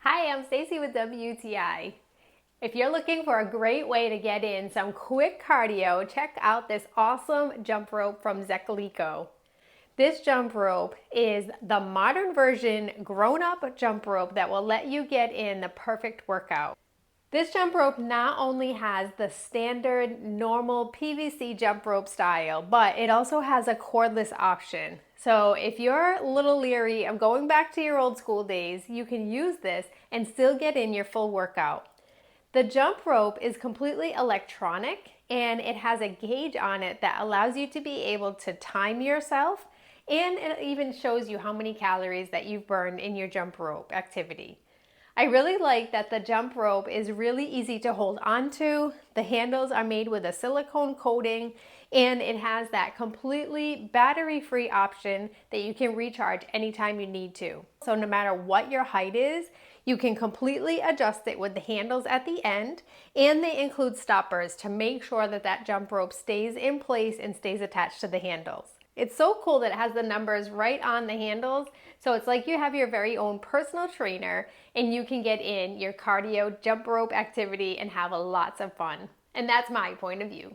Hi, I'm Stacy with WTI. If you're looking for a great way to get in some quick cardio, check out this awesome jump rope from ZECELIKO. This jump rope is the modern version grown-up jump rope that will let you get in the perfect workout. This jump rope not only has the standard normal PVC jump rope style, but it also has a cordless option. So if you're a little leery of going back to your old school days, you can use this and still get in your full workout. The jump rope is completely electronic and it has a gauge on it that allows you to be able to time yourself, and it even shows you how many calories that you've burned in your jump rope activity. I really like that the jump rope is really easy to hold onto. The handles are made with a silicone coating and it has that completely battery-free option that you can recharge anytime you need to. So no matter what your height is, you can completely adjust it with the handles at the end, and they include stoppers to make sure that that jump rope stays in place and stays attached to the handles. It's so cool that it has the numbers right on the handles, so it's like you have your very own personal trainer and you can get in your cardio jump rope activity and have lots of fun. And that's my point of view.